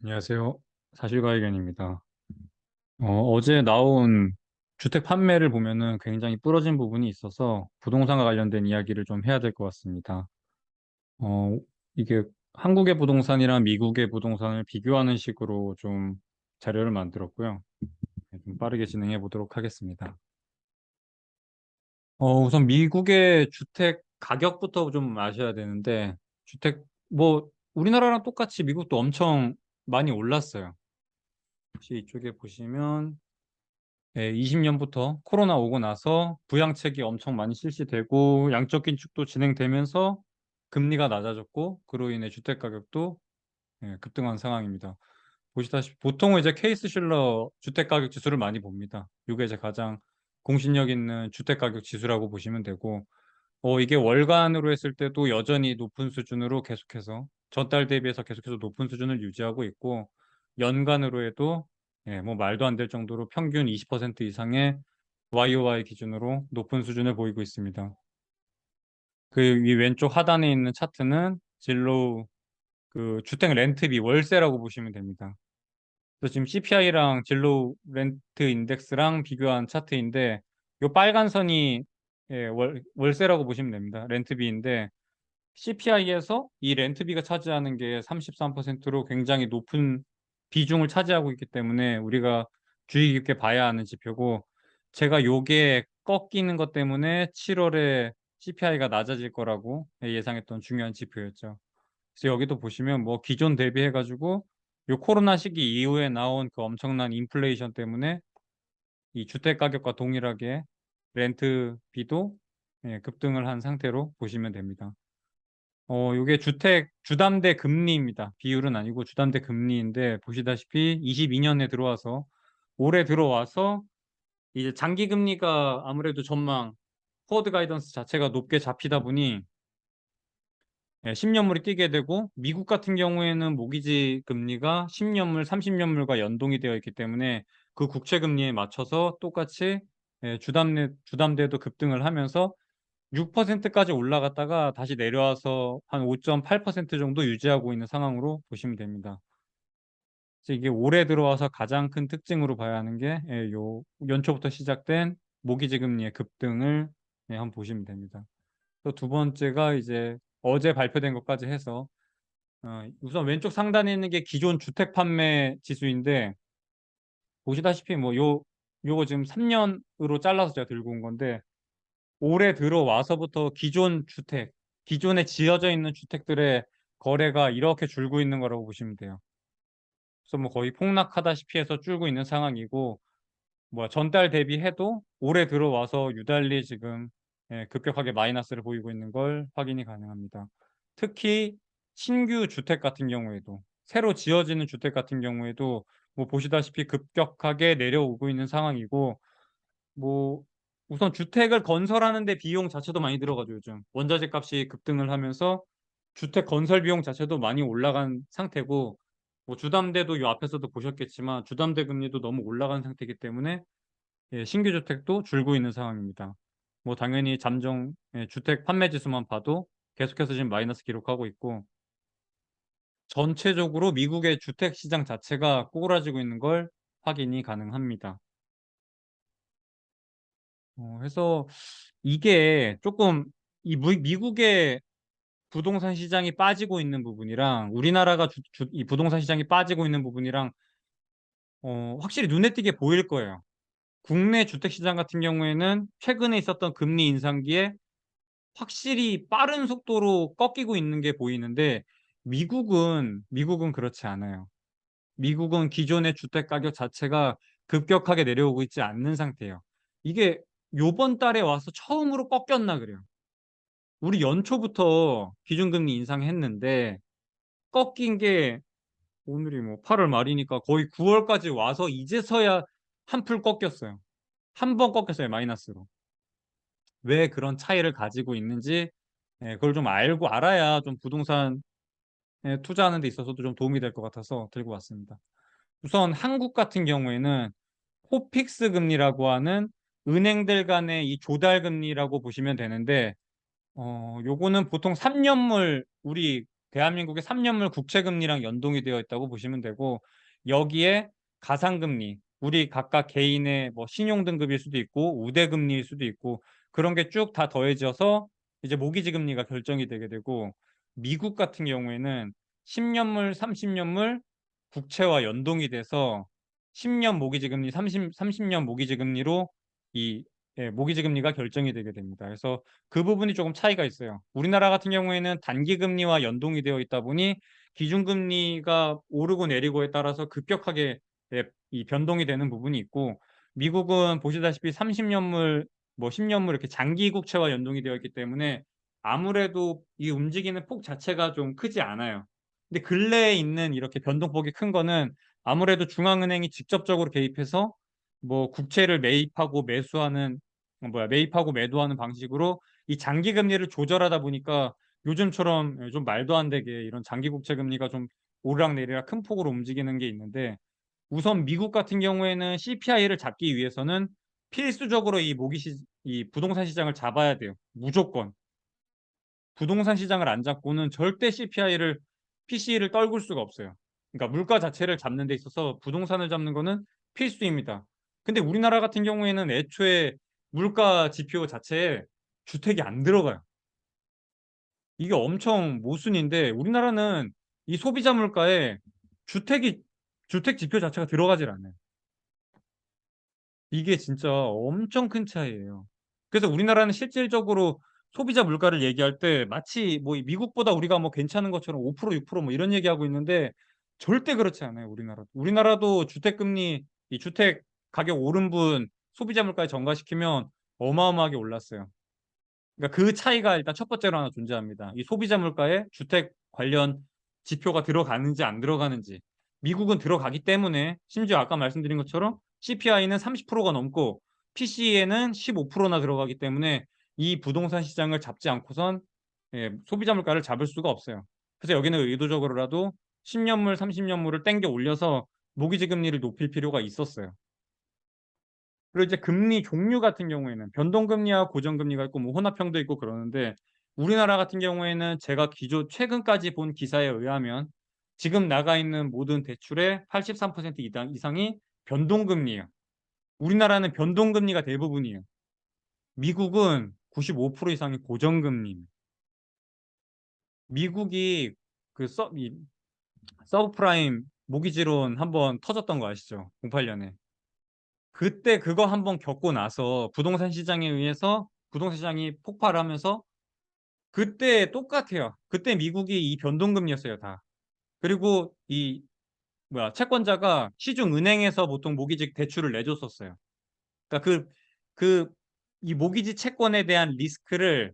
안녕하세요. 사실과 의견입니다. 어제 나온 주택 판매를 보면은 굉장히 부러진 부분이 있어서 부동산과 관련된 이야기를 좀 해야 될 것 같습니다. 어, 이게 한국의 부동산이랑 미국의 부동산을 비교하는 식으로 좀 자료를 만들었고요. 네, 좀 빠르게 진행해 보도록 하겠습니다. 우선 미국의 주택 가격부터 좀 아셔야 되는데, 뭐, 우리나라랑 똑같이 미국도 엄청 많이 올랐어요. 혹시 이쪽에 보시면 20년부터 코로나 오고 나서 부양책이 엄청 많이 실시되고 양적 긴축도 진행되면서 금리가 낮아졌고 그로 인해 주택 가격도 급등한 상황입니다. 보시다시피 보통은 이제 케이스 실러 주택 가격 지수를 많이 봅니다. 이게 이제 가장 공신력 있는 주택 가격 지수라고 보시면 되고 이게 월간으로 했을 때도 여전히 높은 수준으로 계속해서 전달 대비해서 계속해서 높은 수준을 유지하고 있고 연간으로 해도 뭐 말도 안 될 정도로 평균 20% 이상의 YOY 기준으로 높은 수준을 보이고 있습니다. 그 위 왼쪽 하단에 있는 차트는 진로 그 주택 렌트비 월세라고 보시면 됩니다. 그래서 지금 CPI랑 진로 렌트 인덱스랑 비교한 차트인데 요 빨간 선이 월세라고 보시면 됩니다. 렌트비인데 CPI에서 이 렌트비가 차지하는 게 33%로 굉장히 높은 비중을 차지하고 있기 때문에 우리가 주의 깊게 봐야 하는 지표고 제가 요게 꺾이는 것 때문에 7월에 CPI가 낮아질 거라고 예상했던 중요한 지표였죠. 그래서 여기도 보시면 뭐 기존 대비해가지고 요 코로나 시기 이후에 나온 그 엄청난 인플레이션 때문에 이 주택 가격과 동일하게 렌트비도 급등을 한 상태로 보시면 됩니다. 요게 주택 주담대 금리입니다. 비율은 아니고 주담대 금리인데 보시다시피 22년에 들어와서 올해 들어와서 이제 장기 금리가 아무래도 전망 포워드 가이던스 자체가 높게 잡히다 보니 10년물이 뛰게 되고 미국 같은 경우에는 모기지 금리가 10년물, 30년물과 연동이 되어 있기 때문에 그 국채 금리에 맞춰서 똑같이 주담대도 급등을 하면서 6%까지 올라갔다가 다시 내려와서 한 5.8% 정도 유지하고 있는 상황으로 보시면 됩니다. 그래서 이게 올해 들어와서 가장 큰 특징으로 봐야 하는 게 요 연초부터 시작된 모기지 금리의 급등을 한번 보시면 됩니다. 또 두 번째가 이제 어제 발표된 것까지 해서 우선 왼쪽 상단에 있는 게 기존 주택 판매 지수인데 보시다시피 뭐 요거 지금 3년으로 잘라서 제가 들고 온 건데 올해 들어와서부터 기존에 지어져 있는 주택들의 거래가 이렇게 줄고 있는 거라고 보시면 돼요. 그래서 뭐 거의 폭락하다시피 해서 줄고 있는 상황이고, 뭐 전달 대비해도 올해 들어와서 유달리 지금 급격하게 마이너스를 보이고 있는 걸 확인이 가능합니다. 특히 신규 주택 같은 경우에도, 새로 지어지는 주택 같은 경우에도 뭐 보시다시피 급격하게 내려오고 있는 상황이고, 뭐 우선 주택을 건설하는 데 비용 자체도 많이 들어가죠. 요즘 원자재 값이 급등을 하면서 주택 건설 비용 자체도 많이 올라간 상태고 뭐 주담대도 이 앞에서도 보셨겠지만 주담대 금리도 너무 올라간 상태이기 때문에 신규 주택도 줄고 있는 상황입니다. 뭐 당연히 주택 판매 지수만 봐도 계속해서 지금 마이너스 기록하고 있고 전체적으로 미국의 주택 시장 자체가 꼬그라지고 있는 걸 확인이 가능합니다. 해서 이게 조금 미국의 부동산 시장이 빠지고 있는 부분이랑 우리나라가 이 부동산 시장이 빠지고 있는 부분이랑 확실히 눈에 띄게 보일 거예요. 국내 주택 시장 같은 경우에는 최근에 있었던 금리 인상기에 확실히 빠른 속도로 꺾이고 있는 게 보이는데 미국은 그렇지 않아요. 미국은 기존의 주택 가격 자체가 급격하게 내려오고 있지 않는 상태예요. 이게 요번 달에 와서 처음으로 꺾였나 그래요. 우리 연초부터 기준금리 인상했는데 꺾인 게 오늘이 뭐 8월 말이니까 거의 9월까지 와서 이제서야 한풀 꺾였어요. 한 번 꺾였어요, 마이너스로. 왜 그런 차이를 가지고 있는지 그걸 좀 알아야 좀 부동산에 투자하는 데 있어서도 좀 도움이 될 것 같아서 들고 왔습니다. 우선 한국 같은 경우에는 코픽스 금리라고 하는 은행들 간의 이 조달 금리라고 보시면 되는데 요거는 보통 3년물 우리 대한민국의 3년물 국채금리랑 연동이 되어 있다고 보시면 되고, 여기에 가상금리, 우리 각각 개인의 뭐 신용등급일 수도 있고 우대금리일 수도 있고 그런 게 쭉 다 더해져서 이제 모기지 금리가 결정이 되게 되고, 미국 같은 경우에는 10년물, 30년물 국채와 연동이 돼서 10년 모기지 금리, 30년 모기지 금리로 이 모기지 금리가 결정이 되게 됩니다. 그래서 그 부분이 조금 차이가 있어요. 우리나라 같은 경우에는 단기 금리와 연동이 되어 있다 보니 기준금리가 오르고 내리고에 따라서 급격하게 이 변동이 되는 부분이 있고, 미국은 보시다시피 30년물, 뭐 10년물 이렇게 장기 국채와 연동이 되어 있기 때문에 아무래도 이 움직이는 폭 자체가 좀 크지 않아요. 근데 근래에 있는 이렇게 변동폭이 큰 거는 아무래도 중앙은행이 직접적으로 개입해서 뭐 국채를 매입하고 매수하는 매입하고 매도하는 방식으로 이 장기 금리를 조절하다 보니까 요즘처럼 좀 말도 안 되게 이런 장기 국채 금리가 좀 오르락내리락 큰 폭으로 움직이는 게 있는데, 우선 미국 같은 경우에는 CPI를 잡기 위해서는 필수적으로 이 부동산 시장을 잡아야 돼요. 무조건. 부동산 시장을 안 잡고는 절대 PC를 떨굴 수가 없어요. 그러니까 물가 자체를 잡는 데 있어서 부동산을 잡는 거는 필수입니다. 근데 우리나라 같은 경우에는 애초에 물가 지표 자체에 주택이 안 들어가요. 이게 엄청 모순인데, 우리나라는 이 소비자 물가에 주택이 주택 지표 자체가 들어가질 않아요. 이게 진짜 엄청 큰 차이예요. 그래서 우리나라는 실질적으로 소비자 물가를 얘기할 때 마치 뭐 미국보다 우리가 뭐 괜찮은 것처럼 5% 6%뭐 이런 얘기하고 있는데, 절대 그렇지 않아요. 우리나라도 주택금리, 이 주택 가격 오른 분 소비자 물가에 전가시키면 어마어마하게 올랐어요. 그러니까 그 차이가 일단 첫 번째로 하나 존재합니다. 이 소비자 물가에 주택 관련 지표가 들어가는지 안 들어가는지. 미국은 들어가기 때문에, 심지어 아까 말씀드린 것처럼 CPI는 30%가 넘고 PC에는 15%나 들어가기 때문에 이 부동산 시장을 잡지 않고선 소비자 물가를 잡을 수가 없어요. 그래서 여기는 의도적으로라도 10년물, 30년물을 땡겨 올려서 모기지 금리를 높일 필요가 있었어요. 그리고 이제 금리 종류 같은 경우에는 변동금리와 고정금리가 있고 뭐 혼합형도 있고 그러는데, 우리나라 같은 경우에는 제가 최근까지 본 기사에 의하면 지금 나가 있는 모든 대출의 83% 이상이 변동금리예요. 우리나라는 변동금리가 대부분이에요. 미국은 95% 이상이 고정금리입니다. 미국이 이 서브프라임 모기지론 한번 터졌던 거 아시죠? 08년에. 그때 그거 한번 겪고 나서 부동산 시장에 의해서 부동산 시장이 폭발하면서 그때 똑같아요. 그때 미국이 이 변동금리였어요, 다. 그리고 채권자가 시중은행에서 보통 모기지 대출을 내줬었어요. 그러니까 이 모기지 채권에 대한 리스크를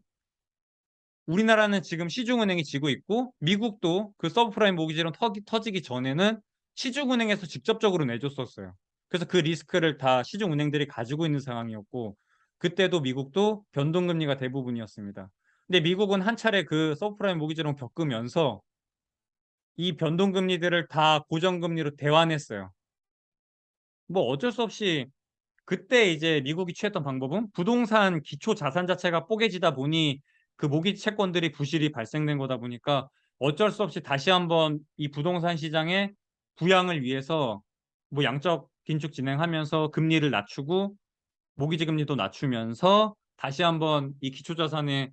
우리나라는 지금 시중은행이 지고 있고, 미국도 그 서브프라임 모기지론 터지기 전에는 시중은행에서 직접적으로 내줬었어요. 그래서 그 리스크를 다 시중은행들이 가지고 있는 상황이었고, 그때도 미국도 변동금리가 대부분이었습니다. 근데 미국은 한 차례 그 서브프라임 모기지론 겪으면서 이 변동금리들을 다 고정금리로 대환했어요. 뭐 어쩔 수 없이 그때 이제 미국이 취했던 방법은 부동산 기초 자산 자체가 뽀개지다 보니 그 모기 채권들이 부실이 발생된 거다 보니까 어쩔 수 없이 다시 한번 이 부동산 시장의 부양을 위해서 뭐 양적 긴축 진행하면서 금리를 낮추고 모기지 금리도 낮추면서 다시 한번 이 기초 자산에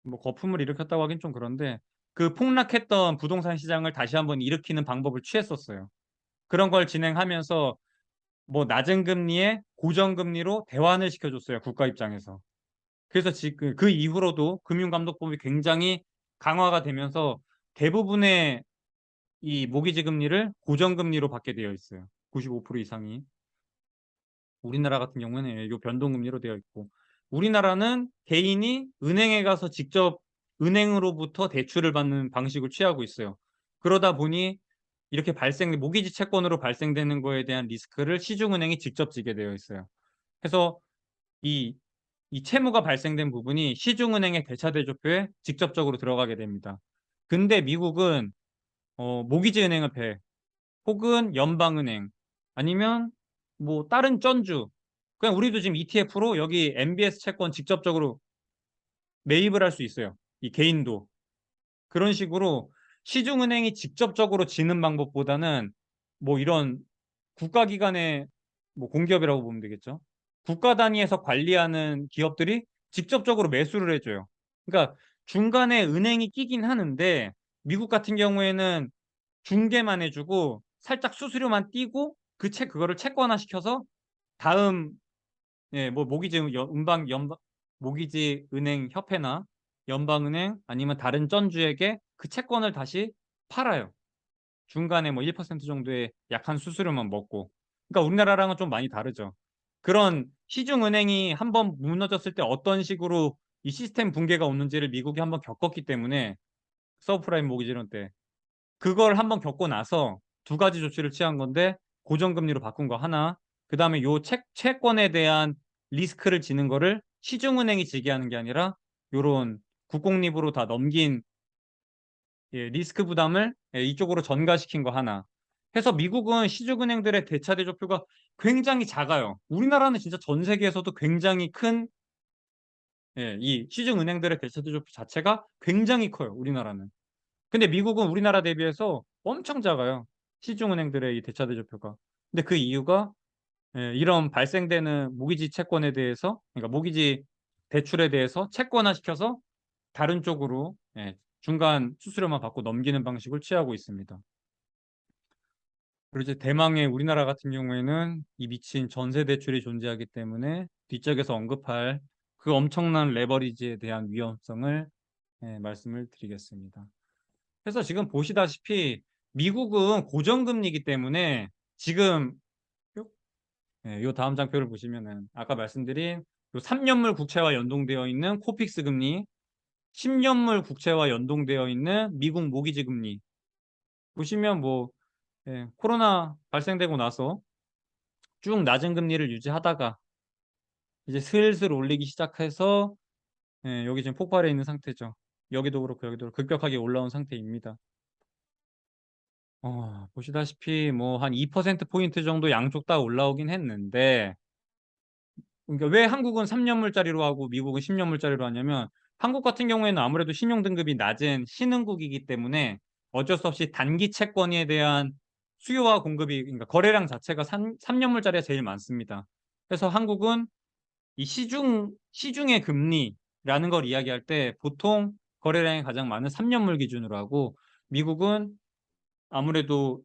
뭐 거품을 일으켰다고 하긴 좀 그런데, 그 폭락했던 부동산 시장을 다시 한번 일으키는 방법을 취했었어요. 그런 걸 진행하면서 뭐 낮은 금리에 고정금리로 대환을 시켜줬어요. 국가 입장에서. 그래서 지금 그 이후로도 금융감독법이 굉장히 강화가 되면서 대부분의 이 모기지 금리를 고정금리로 받게 되어 있어요. 95% 이상이. 우리나라 같은 경우에는 이 변동금리로 되어 있고, 우리나라는 개인이 은행에 가서 직접 은행으로부터 대출을 받는 방식을 취하고 있어요. 그러다 보니 이렇게 모기지 채권으로 발생되는 거에 대한 리스크를 시중은행이 직접 지게 되어 있어요. 그래서 이, 이 채무가 발생된 부분이 시중은행의 대차대조표에 직접적으로 들어가게 됩니다. 근데 미국은 모기지 은행을 혹은 연방은행, 아니면 뭐 다른 그냥 우리도 지금 ETF로 여기 MBS 채권 직접적으로 매입을 할 수 있어요. 이 개인도. 그런 식으로 시중은행이 직접적으로 지는 방법보다는 뭐 이런 국가기관의 뭐 공기업이라고 보면 되겠죠. 국가 단위에서 관리하는 기업들이 직접적으로 매수를 해줘요. 그러니까 중간에 은행이 끼긴 하는데 미국 같은 경우에는 중개만 해주고 살짝 수수료만 띄고 그거를 채권화 시켜서 다음 뭐 모기지 모기지 은행 협회나 연방은행 아니면 다른 전주에게 그 채권을 다시 팔아요. 중간에 뭐 1% 정도의 약한 수수료만 먹고. 그러니까 우리나라랑은 좀 많이 다르죠. 그런 시중은행이 한번 무너졌을 때 어떤 식으로 이 시스템 붕괴가 오는지를 미국이 한번 겪었기 때문에 서브프라임 모기지론 때 그걸 한번 겪고 나서 두 가지 조치를 취한 건데 고정금리로 바꾼 거 하나, 그 다음에 요 채권에 대한 리스크를 지는 거를 시중은행이 지게 하는 게 아니라 요런 국공립으로 다 넘긴 리스크 부담을 이쪽으로 전가시킨 거 하나. 해서 미국은 시중은행들의 대차대조표가 굉장히 작아요. 우리나라는 진짜 전 세계에서도 굉장히 큰 이 시중은행들의 대차대조표 자체가 굉장히 커요. 우리나라는. 근데 미국은 우리나라 대비해서 엄청 작아요. 시중은행들의 이 대차대조표가. 근데 그 이유가 이런 발생되는 모기지 채권에 대해서, 그러니까 모기지 대출에 대해서 채권화 시켜서 다른 쪽으로 중간 수수료만 받고 넘기는 방식을 취하고 있습니다. 그리고 이제 대망의 우리나라 같은 경우에는 이 미친 전세 대출이 존재하기 때문에 뒤쪽에서 언급할 그 엄청난 레버리지에 대한 위험성을 말씀을 드리겠습니다. 그래서 지금 보시다시피 미국은 고정금리이기 때문에 지금 요 다음 장표를 보시면은 아까 말씀드린 요 3년물 국채와 연동되어 있는 코픽스 금리, 10년물 국채와 연동되어 있는 미국 모기지 금리 보시면 뭐 코로나 발생되고 나서 쭉 낮은 금리를 유지하다가 이제 슬슬 올리기 시작해서 여기 지금 폭발해 있는 상태죠. 여기도 그렇고 여기도 그렇고 급격하게 올라온 상태입니다. 보시다시피 뭐 한 2%포인트 정도 양쪽 다 올라오긴 했는데 그러니까 왜 한국은 3년물짜리로 하고 미국은 10년물짜리로 하냐면 한국 같은 경우에는 아무래도 신용 등급이 낮은 신흥국이기 때문에 어쩔 수 없이 단기 채권에 대한 수요와 공급이 그러니까 거래량 자체가 3년물짜리가 제일 많습니다. 그래서 한국은 이 시중의 금리라는 걸 이야기할 때 보통 거래량이 가장 많은 3년물 기준으로 하고 미국은 아무래도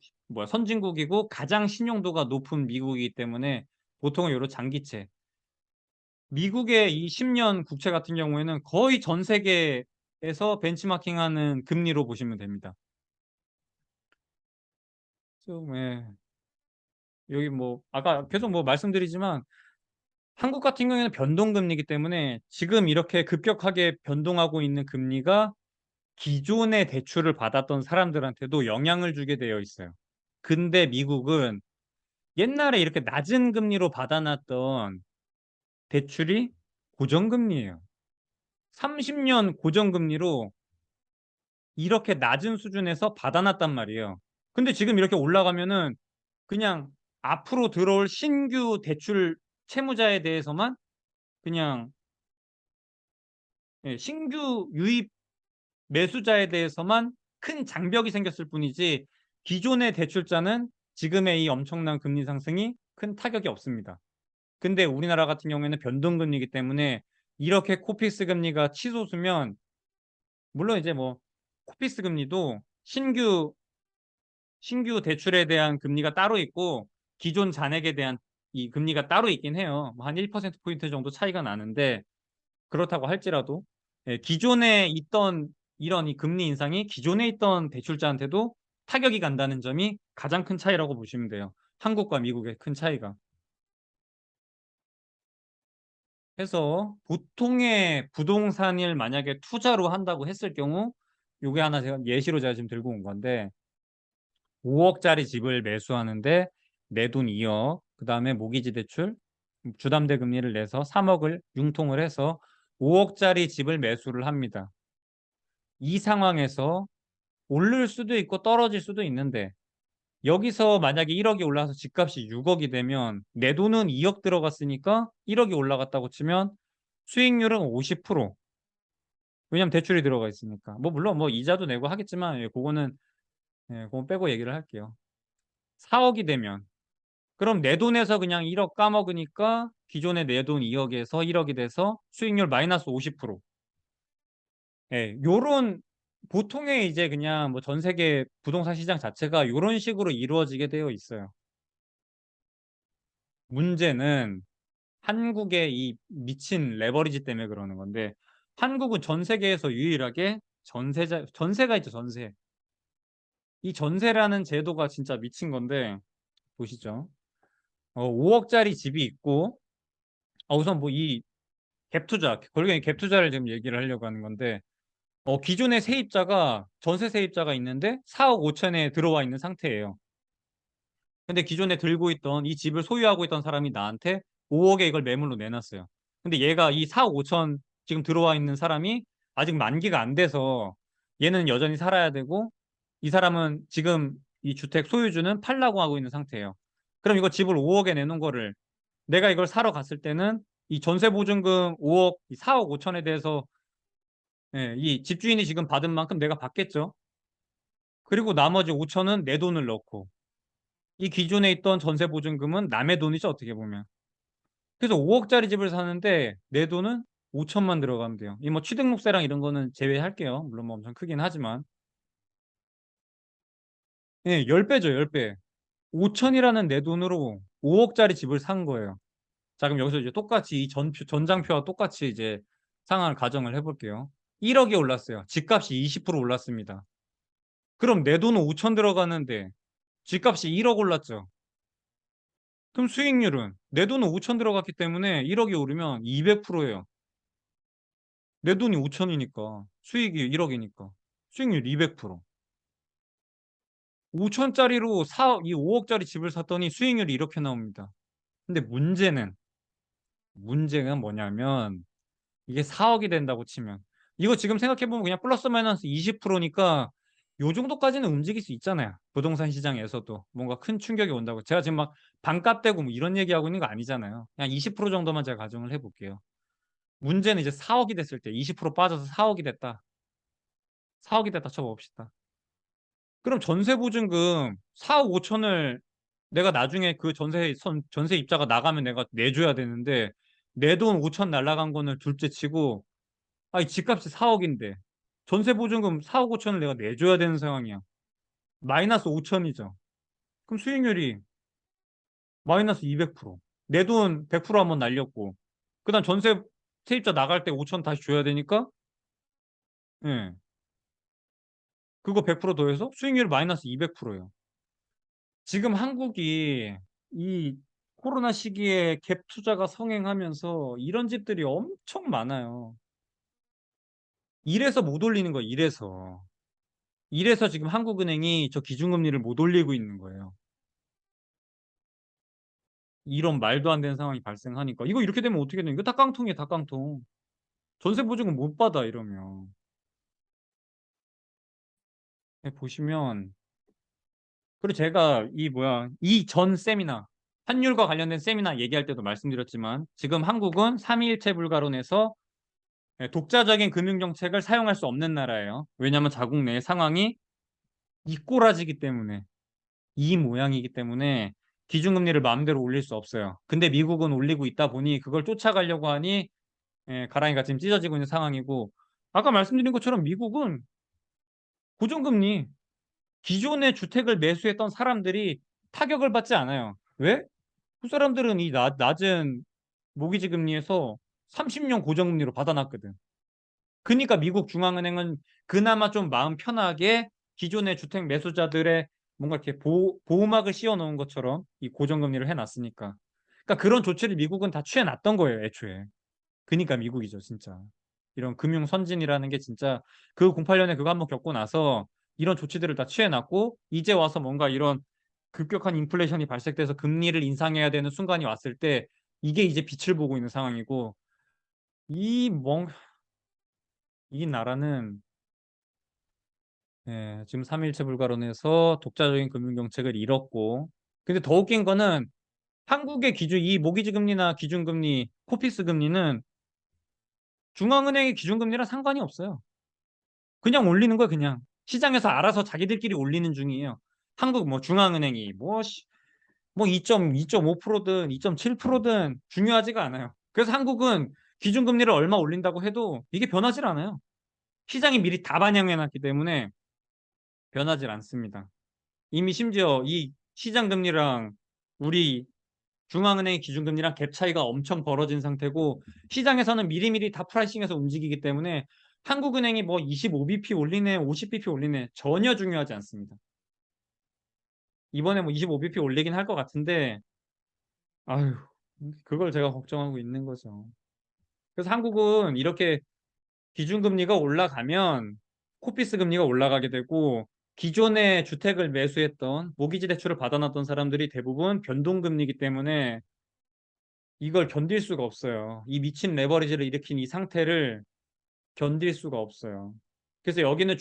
선진국이고 가장 신용도가 높은 미국이기 때문에 보통은 이런 장기채 미국의 이 10년 국채 같은 경우에는 거의 전 세계에서 벤치마킹하는 금리로 보시면 됩니다. 좀, 여기 뭐 아까 계속 뭐 말씀드리지만 한국 같은 경우에는 변동금리이기 때문에 지금 이렇게 급격하게 변동하고 있는 금리가 기존의 대출을 받았던 사람들한테도 영향을 주게 되어 있어요. 근데 미국은 옛날에 이렇게 낮은 금리로 받아놨던 대출이 고정금리예요. 30년 고정금리로 이렇게 낮은 수준에서 받아놨단 말이에요. 근데 지금 이렇게 올라가면은 그냥 앞으로 들어올 신규 대출 채무자에 대해서만 그냥 신규 유입 매수자에 대해서만 큰 장벽이 생겼을 뿐이지 기존의 대출자는 지금의 이 엄청난 금리 상승이 큰 타격이 없습니다. 근데 우리나라 같은 경우에는 변동금리이기 때문에 이렇게 코픽스 금리가 치솟으면 물론 이제 뭐 코픽스 금리도 신규 대출에 대한 금리가 따로 있고 기존 잔액에 대한 이 금리가 따로 있긴 해요. 한 1%포인트 정도 차이가 나는데 그렇다고 할지라도 기존에 있던 이런 이 금리 인상이 기존에 있던 대출자한테도 타격이 간다는 점이 가장 큰 차이라고 보시면 돼요. 한국과 미국의 큰 차이가. 해서 보통의 부동산을 만약에 투자로 한다고 했을 경우 요게 하나 제가 예시로 제가 지금 들고 온 건데 5억짜리 집을 매수하는데 내 돈 2억, 그 다음에 모기지 대출, 주담대 금리를 내서 3억을 융통을 해서 5억짜리 집을 매수를 합니다. 이 상황에서 오를 수도 있고 떨어질 수도 있는데 여기서 만약에 1억이 올라서 집값이 6억이 되면 내 돈은 2억 들어갔으니까 1억이 올라갔다고 치면 수익률은 50%. 왜냐면 대출이 들어가 있으니까. 뭐 물론 뭐 이자도 내고 하겠지만 예, 그거는 예, 그거 빼고 얘기를 할게요. 4억이 되면 그럼 내 돈에서 그냥 1억 까먹으니까 기존에 내 돈 2억에서 1억이 돼서 수익률 마이너스 50%. 예, 요런 보통의 이제 그냥 뭐 전 세계 부동산 시장 자체가 요런 식으로 이루어지게 되어 있어요. 문제는 한국의 이 미친 레버리지 때문에 그러는 건데 한국은 전 세계에서 유일하게 전세가 있죠, 전세. 이 전세라는 제도가 진짜 미친 건데 보시죠. 5억짜리 집이 있고 우선 뭐 이 갭 투자, 결국엔 갭 투자를 지금 얘기를 하려고 하는 건데 기존의 세입자가 전세 세입자가 있는데 4억 5천에 들어와 있는 상태예요. 근데 기존에 들고 있던 이 집을 소유하고 있던 사람이 나한테 5억에 이걸 매물로 내놨어요. 근데 얘가 이 4억 5천 지금 들어와 있는 사람이 아직 만기가 안 돼서 얘는 여전히 살아야 되고 이 사람은 지금 이 주택 소유주는 팔라고 하고 있는 상태예요. 그럼 이거 집을 5억에 내놓은 거를 내가 이걸 사러 갔을 때는 이 전세 보증금 5억, 4억 5천에 대해서 예, 이 집주인이 지금 받은 만큼 내가 받겠죠. 그리고 나머지 5천은 내 돈을 넣고 이 기존에 있던 전세 보증금은 남의 돈이죠, 어떻게 보면. 그래서 5억짜리 집을 사는데 내 돈은 5천만 들어가면 돼요. 이 뭐 취등록세랑 이런 거는 제외할게요. 물론 뭐 엄청 크긴 하지만. 예, 10배죠, 10배. 5천이라는 내 돈으로 5억짜리 집을 산 거예요. 자, 그럼 여기서 이제 똑같이 이 전장표와 똑같이 이제 상황을 가정을 해볼게요. 1억이 올랐어요. 집값이 20% 올랐습니다. 그럼 내 돈은 5천 들어가는데 집값이 1억 올랐죠. 그럼 수익률은 내 돈은 5천 들어갔기 때문에 1억이 오르면 200%예요. 내 돈이 5천이니까 수익이 1억이니까 수익률 200%. 5천짜리로 이 5억짜리 집을 샀더니 수익률이 이렇게 나옵니다. 근데 문제가 뭐냐면 이게 4억이 된다고 치면 이거 지금 생각해보면 그냥 플러스 마이너스 20%니까 요 정도까지는 움직일 수 있잖아요. 부동산 시장에서도 뭔가 큰 충격이 온다고. 제가 지금 막 반값 되고 뭐 이런 얘기하고 있는 거 아니잖아요. 그냥 20% 정도만 제가 가정을 해볼게요. 문제는 이제 4억이 됐을 때 20% 빠져서 4억이 됐다. 4억이 됐다 쳐봅시다. 그럼 전세 보증금 4억 5천을 내가 나중에 그 전세 입자가 나가면 내가 내줘야 되는데 내 돈 5천 날라간 거는 둘째 치고 아니 집값이 4억인데 전세 보증금 4억 5천을 내가 내줘야 되는 상황이야. 마이너스 5천이죠. 그럼 수익률이 마이너스 200%. 내 돈 100% 한번 날렸고 그다음 전세 세입자 나갈 때 5천 다시 줘야 되니까 예. 그거 100% 더해서 수익률 마이너스 200%예요. 지금 한국이 이 코로나 시기에 갭 투자가 성행하면서 이런 집들이 엄청 많아요. 이래서 못 올리는 거예요, 이래서. 이래서 지금 한국은행이 저 기준금리를 못 올리고 있는 거예요. 이런 말도 안 되는 상황이 발생하니까. 이거 이렇게 되면 어떻게 되는 이거 다 깡통이에요, 다 깡통. 전세 보증금 못 받아, 이러면. 네, 보시면. 그리고 제가 이 전 세미나, 환율과 관련된 세미나 얘기할 때도 말씀드렸지만, 지금 한국은 삼위일체 불가론에서 독자적인 금융정책을 사용할 수 없는 나라예요. 왜냐하면 자국 내 상황이 이 꼬라지기 때문에, 이 모양이기 때문에 기준금리를 마음대로 올릴 수 없어요. 근데 미국은 올리고 있다 보니 그걸 쫓아가려고 하니 가랑이가 지금 찢어지고 있는 상황이고, 아까 말씀드린 것처럼 미국은 고정금리, 기존의 주택을 매수했던 사람들이 타격을 받지 않아요. 왜? 그 사람들은 이 낮은 모기지 금리에서 30년 고정금리로 받아놨거든. 그러니까 미국 중앙은행은 그나마 좀 마음 편하게 기존의 주택 매수자들의 뭔가 이렇게 보호막을 씌워 놓은 것처럼 이 고정금리를 해놨으니까. 그러니까 그런 조치를 미국은 다 취해놨던 거예요, 애초에. 그러니까 미국이죠, 진짜. 이런 금융 선진이라는 게 진짜 그 08년에 그거 한번 겪고 나서 이런 조치들을 다 취해놨고 이제 와서 뭔가 이런 급격한 인플레이션이 발생돼서 금리를 인상해야 되는 순간이 왔을 때 이게 이제 빛을 보고 있는 상황이고 이 멍, 이 나라는 지금 삼일체 불가론에서 독자적인 금융정책을 잃었고 근데 더 웃긴 거는 한국의 기준 이 모기지 금리나 기준금리 코피스 금리는 중앙은행의 기준금리랑 상관이 없어요. 그냥 올리는 거예요, 그냥. 시장에서 알아서 자기들끼리 올리는 중이에요. 한국 뭐 중앙은행이 뭐 2.5%든 2.7%든 중요하지가 않아요. 그래서 한국은 기준금리를 얼마 올린다고 해도 이게 변하질 않아요. 시장이 미리 다 반영해 놨기 때문에 변하질 않습니다. 이미 심지어 이 시장금리랑 우리 중앙은행의 기준금리랑 갭 차이가 엄청 벌어진 상태고 시장에서는 미리미리 다 프라이싱해서 움직이기 때문에 한국은행이 뭐 25bp 올리네, 50bp 올리네 전혀 중요하지 않습니다. 이번에 뭐 25bp 올리긴 할 것 같은데 아유, 그걸 제가 걱정하고 있는 거죠. 그래서 한국은 이렇게 기준금리가 올라가면 코피스 금리가 올라가게 되고 기존에 주택을 매수했던 모기지 대출을 받아놨던 사람들이 대부분 변동금리이기 때문에 이걸 견딜 수가 없어요. 이 미친 레버리지를 일으킨 이 상태를 견딜 수가 없어요. 그래서 여기는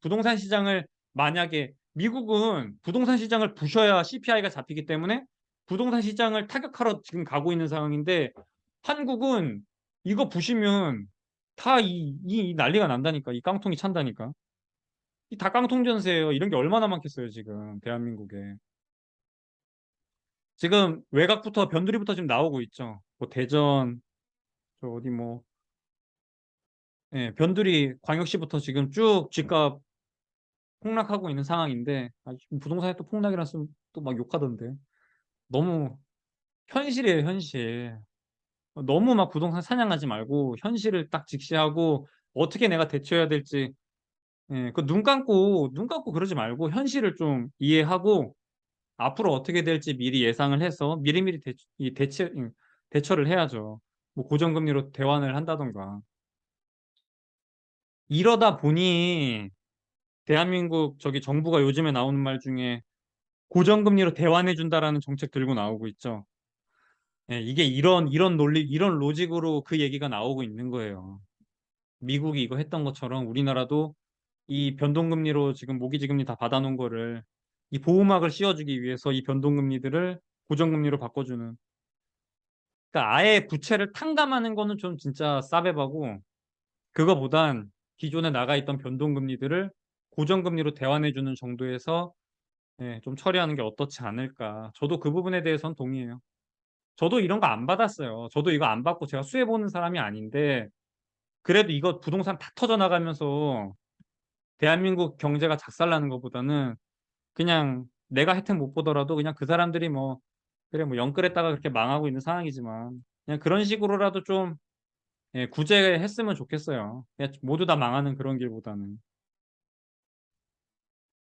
부동산 시장을 만약에 미국은 부동산 시장을 부셔야 CPI가 잡히기 때문에 부동산 시장을 타격하러 지금 가고 있는 상황인데 한국은 이거 부시면 다 이 난리가 난다니까. 이 깡통이 찬다니까. 이 다 깡통 전세예요. 이런 게 얼마나 많겠어요, 지금 대한민국에. 지금 외곽부터 변두리부터 지금 나오고 있죠. 뭐 대전, 저 어디 뭐 예, 변두리 광역시부터 지금 쭉 집값 폭락하고 있는 상황인데 지금 부동산에 또 폭락이라 쓰면 또 막 욕하던데 너무 현실이에요, 현실. 너무 막 부동산 사냥하지 말고 현실을 딱 직시하고 어떻게 내가 대처해야 될지 예, 그 눈 감고 그러지 말고 현실을 좀 이해하고 앞으로 어떻게 될지 미리 예상을 해서 미리미리 대처를 해야죠. 뭐 고정금리로 대환을 한다던가. 이러다 보니 대한민국 저기 정부가 요즘에 나오는 말 중에 고정금리로 대환해 준다라는 정책 들고 나오고 있죠. 예, 이게 이런 논리, 이런 로직으로 그 얘기가 나오고 있는 거예요. 미국이 이거 했던 것처럼 우리나라도 이 변동금리로 지금 모기지금리 다 받아놓은 거를 이 보호막을 씌워주기 위해서 이 변동금리들을 고정금리로 바꿔주는. 그러니까 아예 부채를 탕감하는 거는 좀 진짜 싸배바고 그거보단 기존에 나가 있던 변동금리들을 고정금리로 대환해주는 정도에서 예, 좀 처리하는 게 어떻지 않을까. 저도 그 부분에 대해서는 동의해요. 저도 이런 거 안 받았어요. 저도 이거 안 받고 제가 수혜 보는 사람이 아닌데 그래도 이거 부동산 다 터져 나가면서 대한민국 경제가 작살나는 것보다는 그냥 내가 혜택 못 보더라도 그냥 그 사람들이 뭐 그래 뭐 영끌했다가 그렇게 망하고 있는 상황이지만 그냥 그런 식으로라도 좀 예, 구제했으면 좋겠어요. 그냥 모두 다 망하는 그런 길보다는.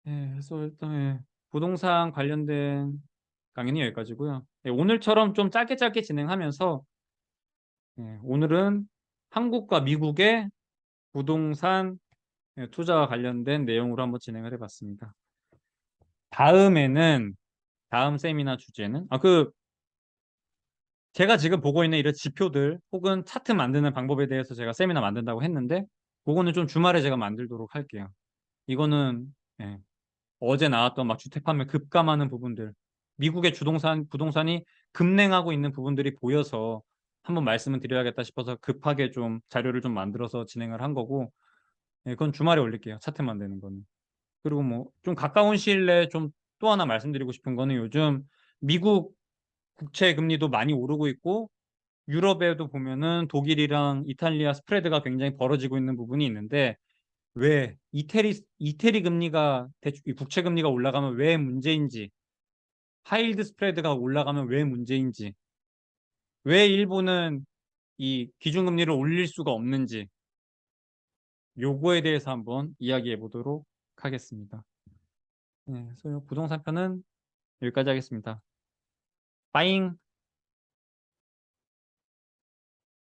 예, 그래서 일단 예, 부동산 관련된 강의는 여기까지고요. 예, 오늘처럼 좀 짧게 짧게 진행하면서 예, 오늘은 한국과 미국의 부동산 예, 투자와 관련된 내용으로 한번 진행을 해봤습니다. 다음에는 다음 세미나 주제는 제가 지금 보고 있는 이런 지표들 혹은 차트 만드는 방법에 대해서 제가 세미나 만든다고 했는데 그거는 좀 주말에 제가 만들도록 할게요. 이거는 예, 어제 나왔던 막 주택 판매 급감하는 부분들, 미국의 부동산이 급냉하고 있는 부분들이 보여서 한번 말씀을 드려야겠다 싶어서 급하게 좀 자료를 좀 만들어서 진행을 한 거고, 예, 그건 주말에 올릴게요. 차트 만드는 거는. 그리고 뭐 좀 가까운 시일 내에 좀 또 하나 말씀드리고 싶은 거는 요즘 미국 국채 금리도 많이 오르고 있고 유럽에도 보면은 독일이랑 이탈리아 스프레드가 굉장히 벌어지고 있는 부분이 있는데 왜 이태리 금리가 이 국채 금리가 올라가면 왜 문제인지 하이힐드 스프레드가 올라가면 왜 문제인지 왜 일본은 이 기준금리를 올릴 수가 없는지 요거에 대해서 한번 이야기해 보도록 하겠습니다. 네, 그래서 부동산 편은 여기까지 하겠습니다. 빠잉.